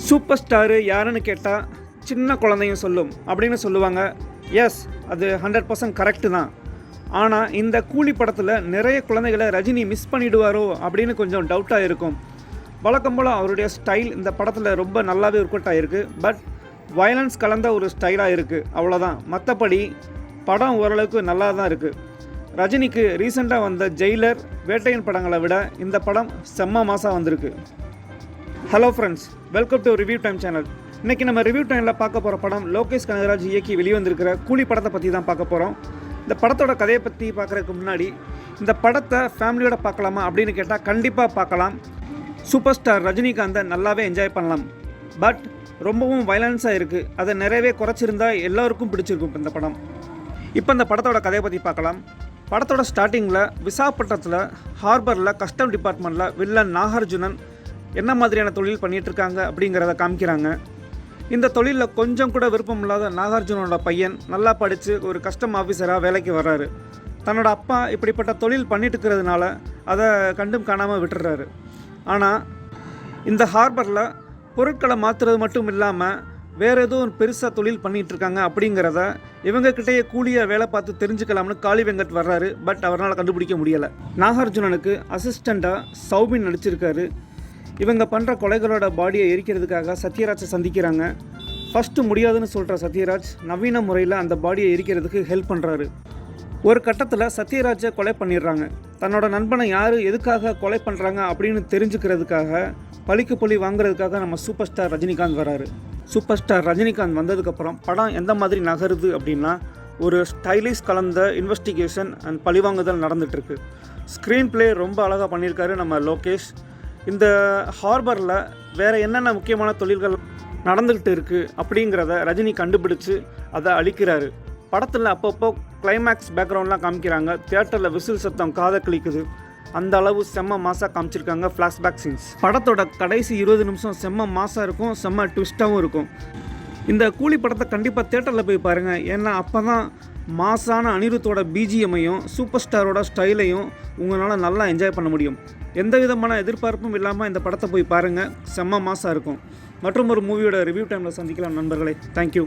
Super star யாருன்னு கேட்டால் சின்ன குழந்தைங்க சொல்லும் அப்படின்னு சொல்லுவாங்க. எஸ், அது 100% கரெக்டு தான். ஆனால் இந்த கூலி படத்தில் நிறைய குழந்தைகளை ரஜினி மிஸ் பண்ணிடுவாரோ அப்படின்னு கொஞ்சம் டவுட்டாக இருக்கும். வழக்கம் போல் அவருடைய ஸ்டைல் இந்த படத்தில் ரொம்ப நல்லாவே ஒர்க் அவுட் ஆகிருக்கு. பட் வயலன்ஸ் கலந்த ஒரு ஸ்டைலாக இருக்குது, அவ்வளோதான். மற்றபடி படம் ஓரளவுக்கு நல்லா தான் இருக்குது. ரஜினிக்கு ரீசெண்டாக வந்த ஜெயிலர், வேட்டையன் படங்களை விட இந்த படம் செம்ம மாசாக வந்திருக்கு. Hello friends, welcome to review time channel. இன்றைக்கி நம்ம ரிவ்யூ டைமில் பார்க்க போகிற படம் லோகேஷ் கனகராஜ் இயக்கி வெளிவந்திருக்கிற கூலி படத்தை பற்றி தான் பார்க்க போகிறோம். இந்த படத்தோட கதையை பற்றி பார்க்குறதுக்கு முன்னாடி இந்த படத்தை ஃபேமிலியோட பார்க்கலாமா அப்படின்னு கேட்டால் கண்டிப்பாக பார்க்கலாம். சூப்பர் ஸ்டார் ரஜினிகாந்தை நல்லாவே என்ஜாய் பண்ணலாம். பட் ரொம்பவும் வயலன்ஸாக இருக்குது. அதை நிறையவே குறைச்சிருந்தா எல்லோருக்கும் பிடிச்சிருக்கும் இந்த படம். இப்போ இந்த படத்தோட கதையை பற்றி பார்க்கலாம். படத்தோட ஸ்டார்டிங்கில் விசாகப்பட்டினத்தில் ஹார்பரில் கஸ்டம் டிபார்ட்மெண்ட்டில் வில்லன் நாகார்ஜுனன் என்ன மாதிரியான தொழில் பண்ணிகிட்ருக்காங்க அப்படிங்கிறத காமிக்கிறாங்க. இந்த தொழிலில் கொஞ்சம் கூட விருப்பம் இல்லாத நாகார்ஜுனோட பையன் நல்லா படித்து ஒரு கஸ்டம் ஆஃபீஸராக வேலைக்கு வர்றாரு. தன்னோட அப்பா இப்படிப்பட்ட தொழில் பண்ணிட்டு இருக்கிறதுனால அதை கண்டும் காணாமல் விட்டுறாரு. ஆனால் இந்த ஹார்பரில் பொருட்களை மாற்றுறது மட்டும் இல்லாமல் வேறு ஏதோ ஒரு பெருசாக தொழில் பண்ணிகிட்ருக்காங்க அப்படிங்கிறத இவங்கக்கிட்டேயே கூலியாக வேலை பார்த்து தெரிஞ்சுக்கலாம்னு காளி வெங்கட் வர்றாரு. பட் அவரால் கண்டுபிடிக்க முடியலை. நாகார்ஜுனனுக்கு அசிஸ்டண்ட்டாக சௌபின் நடிச்சிருக்காரு. இவங்க பண்ணுற கொலைகளோட பாடியை எரிக்கிறதுக்காக சத்யராஜை சந்திக்கிறாங்க. ஃபஸ்ட்டு முடியாதுன்னு சொல்கிற சத்யராஜ் நவீன முறையில் அந்த பாடியை எரிக்கிறதுக்கு ஹெல்ப் பண்ணுறாரு. ஒரு கட்டத்தில் சத்யராஜை கொலை பண்ணிடுறாங்க. தன்னோட நண்பனை யார் எதுக்காக கொலை பண்ணுறாங்க அப்படின்னு தெரிஞ்சுக்கிறதுக்காக, பழிக்கு பழி வாங்குறதுக்காக நம்ம சூப்பர் ஸ்டார் ரஜினிகாந்த் வராரு. சூப்பர் ஸ்டார் ரஜினிகாந்த் வந்ததுக்கப்புறம் படம் எந்த மாதிரி நகருது அப்படின்னா, ஒரு ஸ்டைலிஷ் கலந்த இன்வெஸ்டிகேஷன் அண்ட் பழிவாங்குதல் நடந்துகிட்ருக்கு. ஸ்க்ரீன் ப்ளே ரொம்ப அழகாக பண்ணியிருக்காரு நம்ம லோகேஷ். இந்த ஹார்பரில் வேறு என்னென்ன முக்கியமான தொழில்கள் நடந்துக்கிட்டு இருக்குது அப்படிங்கிறத ரஜினி கண்டுபிடிச்சு அதை அழிக்கிறாரு. படத்தில் அப்பப்போ கிளைமேக்ஸ் பேக்ரவுண்ட்லாம் காமிக்கிறாங்க. தியேட்டரில் விசில் சத்தம் காதை கிளிக்குது. அந்த அளவு செம்ம மாசாக காமிச்சிருக்காங்க ஃப்ளாஷ்பேக் சீன்ஸ். படத்தோட கடைசி 20 நிமிஷம் செம்ம மாசாக இருக்கும், செம்ம ட்விஸ்ட்டாகவும் இருக்கும். இந்த கூலி படத்தை கண்டிப்பாக தியேட்டரில் போய் பாருங்கள். ஏன்னா அப்போ தான் மாசான அனிருத்தோட பிஜிஎம்மையும் சூப்பர் ஸ்டாரோட ஸ்டைலையும் உங்களால் நல்லா என்ஜாய் பண்ண முடியும். எந்த விதமான எதிர்பார்ப்பும் இல்லாமல் இந்த படத்தை போய் பாருங்கள், செம்ம மாசாக இருக்கும். மற்றும் ஒரு மூவியோட ரிவ்யூ டைமில் சந்திக்கலாம் நண்பர்களே. தேங்க்யூ.